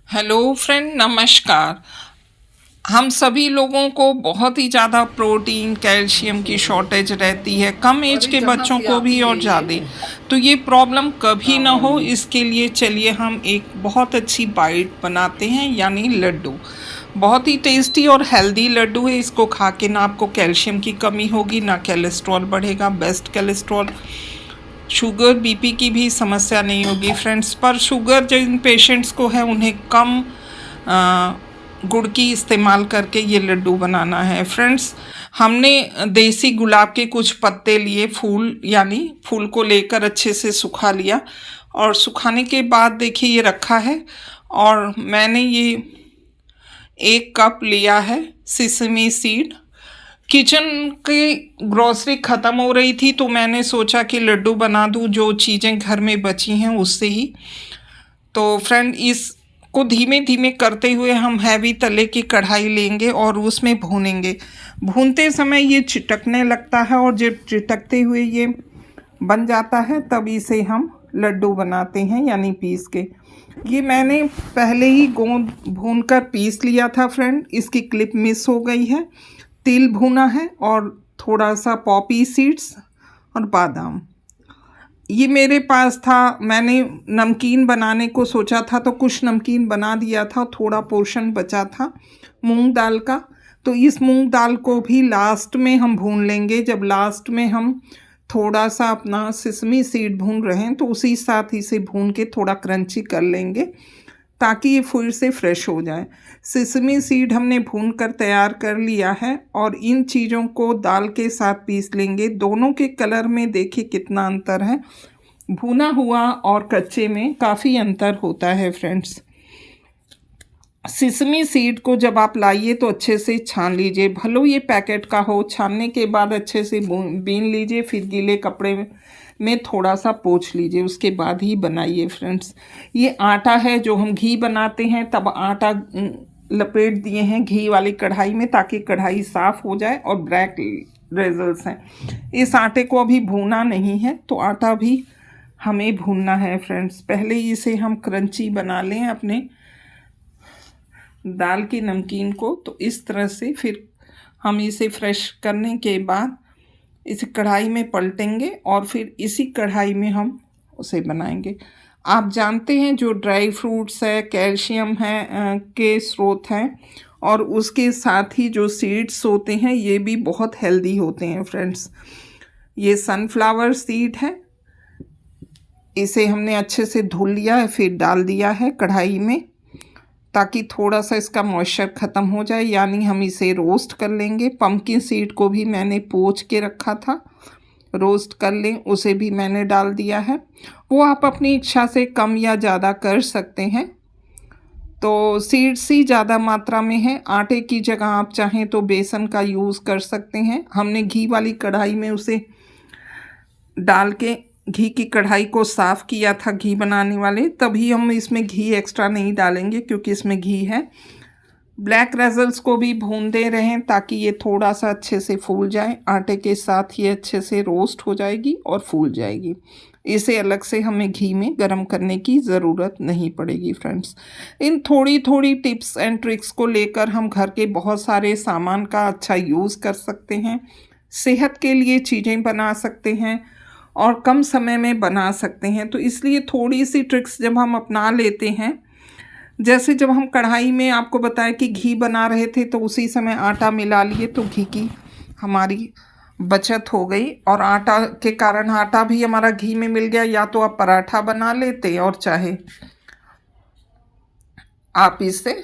Hello friend, नमस्कार। हम सभी लोगों को बहुत ही ज़्यादा प्रोटीन कैल्शियम की शॉर्टेज रहती है, कम एज अरे के कहाँ बच्चों से को भी आती है और ये? ज़्यादा। तो ये प्रॉब्लम कभी ना हाँ हो, जी। इसके लिए चलिए हम एक बहुत अच्छी बाइट बनाते हैं, यानी लड्डू। बहुत ही टेस्टी और हेल्दी लड्डू है। इसको खा के ना आपको कैल्शियम की कमी होगी, ना कोलेस्ट्रॉल बढ़ेगा, बेस्ट कोलेस्ट्रॉल, शुगर बीपी की भी समस्या नहीं होगी फ्रेंड्स। पर शुगर जिन पेशेंट्स को है उन्हें कम गुड़ की इस्तेमाल करके ये लड्डू बनाना है फ्रेंड्स। हमने देसी गुलाब के कुछ पत्ते लिए, फूल यानी फूल को लेकर अच्छे से सुखा लिया, और सुखाने के बाद देखिए ये रखा है। और मैंने ये 1 कप लिया है सिसमी सीड। किचन की ग्रॉसरी ख़त्म हो रही थी तो मैंने सोचा कि लड्डू बना दूं जो चीज़ें घर में बची हैं उससे ही। तो फ्रेंड, इसको धीमे धीमे करते हुए हम हैवी तले की कढ़ाई लेंगे और उसमें भूनेंगे। भूनते समय ये चिटकने लगता है, और जब चिटकते हुए ये बन जाता है तब इसे हम लड्डू बनाते हैं, यानी पीस के। ये मैंने पहले ही गोंद भून कर पीस लिया था फ्रेंड, इसकी क्लिप मिस हो गई है। तिल भुना है और थोड़ा सा पॉपी सीड्स और बादाम ये मेरे पास था। मैंने नमकीन बनाने को सोचा था तो कुछ नमकीन बना दिया था, थोड़ा पोर्शन बचा था मूंग दाल का। तो इस मूंग दाल को भी लास्ट में हम भून लेंगे। जब लास्ट में हम थोड़ा सा अपना सिसमी सीड भून रहे हैं तो उसी साथ इसे भून के थोड़ा क्रंची कर लेंगे ताकि ये फिर से फ्रेश हो जाए। सिसमी सीड हमने भून कर तैयार कर लिया है, और इन चीज़ों को दाल के साथ पीस लेंगे। दोनों के कलर में देखिए कितना अंतर है, भुना हुआ और कच्चे में काफ़ी अंतर होता है फ्रेंड्स। सिसमी सीड को जब आप लाइए तो अच्छे से छान लीजिए, भलो ये पैकेट का हो। छानने के बाद अच्छे से बीन लीजिए, फिर गीले कपड़े में थोड़ा सा पोंछ लीजिए, उसके बाद ही बनाइए फ्रेंड्स। ये आटा है जो हम घी बनाते हैं तब आटा लपेट दिए हैं घी वाली कढ़ाई में ताकि कढ़ाई साफ़ हो जाए और ब्लैक रेजल्स हैं। इस आटे को अभी भूना नहीं है, तो आटा भी हमें भूनना है फ्रेंड्स। पहले इसे हम क्रंची बना लें अपने दाल की नमकीन को। तो इस तरह से फिर हम इसे फ्रेश करने के बाद इसे कढ़ाई में पलटेंगे और फिर इसी कढ़ाई में हम उसे बनाएंगे। आप जानते हैं जो ड्राई फ्रूट्स है कैल्शियम है के स्रोत हैं, और उसके साथ ही जो सीड्स होते हैं ये भी बहुत हेल्दी होते हैं फ्रेंड्स। ये सनफ्लावर सीड है, इसे हमने अच्छे से धुल लिया है, फिर डाल दिया है कढ़ाई में ताकि थोड़ा सा इसका मॉइस्चर ख़त्म हो जाए, यानी हम इसे रोस्ट कर लेंगे। पम्पकिन सीड को भी मैंने पोंछ के रखा था, रोस्ट कर लें, उसे भी मैंने डाल दिया है। वो आप अपनी इच्छा से कम या ज़्यादा कर सकते हैं। तो सीड्स ही ज़्यादा मात्रा में है। आटे की जगह आप चाहें तो बेसन का यूज़ कर सकते हैं। हमने घी वाली कढ़ाई में उसे डाल के घी की कढ़ाई को साफ़ किया था घी बनाने वाले, तभी हम इसमें घी एक्स्ट्रा नहीं डालेंगे क्योंकि इसमें घी है। ब्लैक रेजल्स को भी भून दे रहे हैं ताकि ये थोड़ा सा अच्छे से फूल जाए। आटे के साथ ये अच्छे से रोस्ट हो जाएगी और फूल जाएगी। इसे अलग से हमें घी में गरम करने की ज़रूरत नहीं पड़ेगी फ्रेंड्स। इन थोड़ी थोड़ी टिप्स एंड ट्रिक्स को लेकर हम घर के बहुत सारे सामान का अच्छा यूज़ कर सकते हैं, सेहत के लिए चीज़ें बना सकते हैं और कम समय में बना सकते हैं। तो इसलिए थोड़ी सी ट्रिक्स जब हम अपना लेते हैं, जैसे जब हम कढ़ाई में आपको बताया कि घी बना रहे थे तो उसी समय आटा मिला लिए तो घी की हमारी बचत हो गई, और आटा के कारण आटा भी हमारा घी में मिल गया। या तो आप पराठा बना लेते और चाहे आप इससे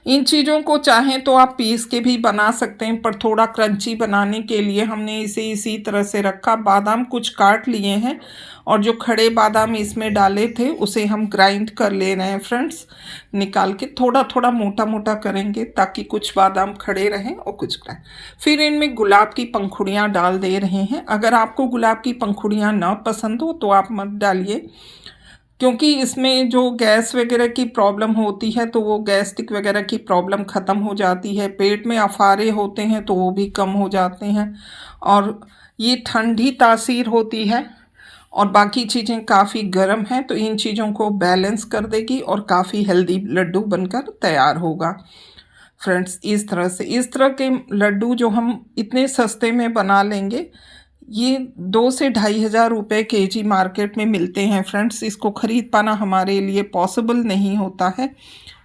इन चीज़ों को चाहें तो आप पीस के भी बना सकते हैं, पर थोड़ा क्रंची बनाने के लिए हमने इसे इसी तरह से रखा। बादाम कुछ काट लिए हैं और जो खड़े बादाम इसमें डाले थे उसे हम ग्राइंड कर ले रहे हैं फ्रेंड्स। निकाल के थोड़ा थोड़ा मोटा मोटा करेंगे ताकि कुछ बादाम खड़े रहें और कुछ ग्राइंड। फिर इनमें गुलाब की पंखुड़ियाँ डाल दे रहे हैं। अगर आपको गुलाब की पंखुड़ियाँ ना पसंद हो तो आप मत डालिए, क्योंकि इसमें जो गैस वगैरह की प्रॉब्लम होती है तो वो गैस्ट्रिक वगैरह की प्रॉब्लम ख़त्म हो जाती है। पेट में अफारे होते हैं तो वो भी कम हो जाते हैं, और ये ठंडी तासीर होती है और बाकी चीज़ें काफ़ी गर्म हैं, तो इन चीज़ों को बैलेंस कर देगी और काफ़ी हेल्दी लड्डू बनकर तैयार होगा। फ्रेंड्स, इस तरह के लड्डू जो हम इतने सस्ते में बना लेंगे, ये 2 से ढाई हज़ार रुपये केजी मार्केट में मिलते हैं फ्रेंड्स। इसको ख़रीद पाना हमारे लिए पॉसिबल नहीं होता है,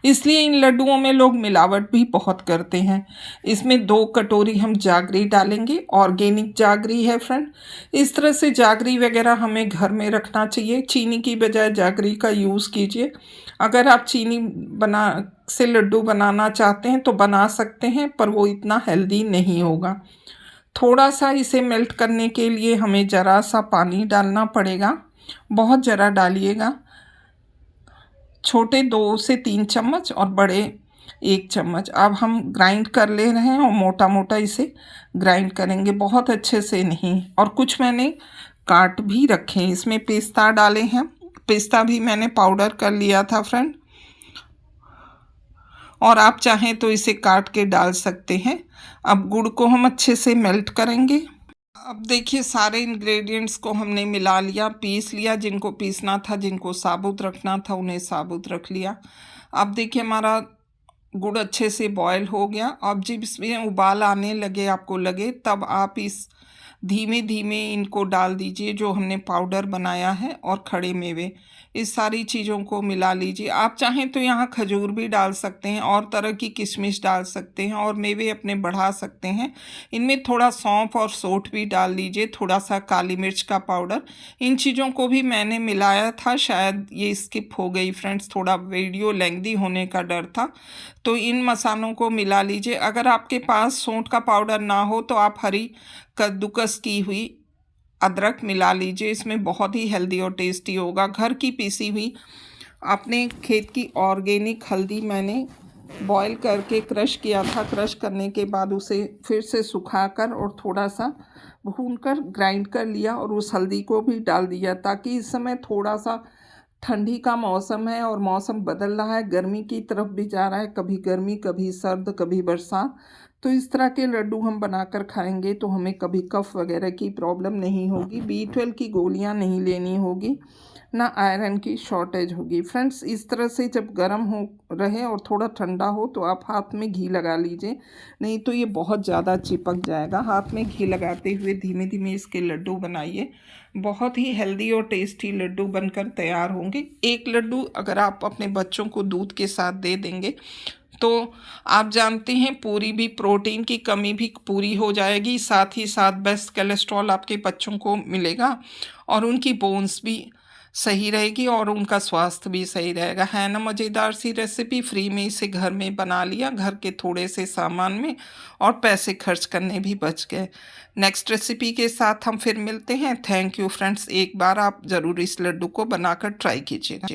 इसलिए इन लड्डुओं में लोग मिलावट भी बहुत करते हैं। इसमें 2 कटोरी हम जागरी डालेंगे, ऑर्गेनिक जागरी है फ्रेंड। इस तरह से जागरी वगैरह हमें घर में रखना चाहिए, चीनी की बजाय जागरी का यूज़ कीजिए। अगर आप चीनी बना से लड्डू बनाना चाहते हैं तो बना सकते हैं, पर वो इतना हेल्दी नहीं होगा। थोड़ा सा इसे मेल्ट करने के लिए हमें ज़रा सा पानी डालना पड़ेगा, बहुत ज़रा डालिएगा। छोटे 2 से 3 चम्मच और बड़े 1 चम्मच। अब हम ग्राइंड कर ले रहे हैं और मोटा मोटा इसे ग्राइंड करेंगे, बहुत अच्छे से नहीं। और कुछ मैंने काट भी रखे हैं, इसमें पिस्ता डाले हैं, पिस्ता भी मैंने पाउडर कर लिया था फ्रेंड, और आप चाहें तो इसे काट के डाल सकते हैं। अब गुड़ को हम अच्छे से मेल्ट करेंगे। अब देखिए, सारे इंग्रेडिएंट्स को हमने मिला लिया, पीस लिया। जिनको पीसना था, जिनको साबुत रखना था, उन्हें साबुत रख लिया। अब देखिए, हमारा गुड़ अच्छे से बॉयल हो गया। अब जब इसमें उबाल आने लगे, आपको लगे, तब आप इस धीमे धीमे इनको डाल दीजिए जो हमने पाउडर बनाया है, और खड़े मेवे, इस सारी चीज़ों को मिला लीजिए। आप चाहें तो यहाँ खजूर भी डाल सकते हैं, और तरह की किशमिश डाल सकते हैं, और मेवे अपने बढ़ा सकते हैं। इनमें थोड़ा सौंफ और सोंठ भी डाल लीजिए, थोड़ा सा काली मिर्च का पाउडर। इन चीज़ों को भी मैंने मिलाया था, शायद ये स्किप हो गई फ्रेंड्स, थोड़ा वीडियो लेंथी होने का डर था। तो इन मसालों को मिला लीजिए। अगर आपके पास सौंठ का पाउडर ना हो तो आप हरी कद्दूकस की हुई अदरक मिला लीजिए, इसमें बहुत ही हेल्दी और टेस्टी होगा। घर की पीसी हुई अपने खेत की ऑर्गेनिक हल्दी मैंने बॉईल करके क्रश किया था। क्रश करने के बाद उसे फिर से सुखाकर और थोड़ा सा भूनकर ग्राइंड कर लिया, और उस हल्दी को भी डाल दिया, ताकि इस समय थोड़ा सा ठंडी का मौसम है और मौसम बदल रहा है, गर्मी की तरफ भी जा रहा है, कभी गर्मी कभी सर्द कभी बरसात। तो इस तरह के लड्डू हम बनाकर खाएंगे तो हमें कभी कफ वगैरह की प्रॉब्लम नहीं होगी, B12 की गोलियां नहीं लेनी होगी, ना आयरन की शॉर्टेज होगी। फ्रेंड्स, इस तरह से जब गर्म हो रहे और थोड़ा ठंडा हो तो आप हाथ में घी लगा लीजिए, नहीं तो ये बहुत ज़्यादा चिपक जाएगा। हाथ में घी लगाते हुए धीमे धीमे इसके लड्डू बनाइए, बहुत ही हेल्दी और टेस्टी लड्डू बनकर तैयार होंगे। एक लड्डू अगर आप अपने बच्चों को दूध के साथ दे देंगे तो आप जानते हैं पूरी भी प्रोटीन की कमी भी पूरी हो जाएगी, साथ ही साथ बेस्ट कोलेस्ट्रॉल आपके बच्चों को मिलेगा, और उनकी बोन्स भी सही रहेगी, और उनका स्वास्थ्य भी सही रहेगा। है ना मज़ेदार सी रेसिपी। फ्री में इसे घर में बना लिया, घर के थोड़े से सामान में, और पैसे खर्च करने भी बच गए। नेक्स्ट रेसिपी के साथ हम फिर मिलते हैं। थैंक यू फ्रेंड्स, एक बार आप ज़रूर इस लड्डू को बनाकर ट्राई कीजिएगा।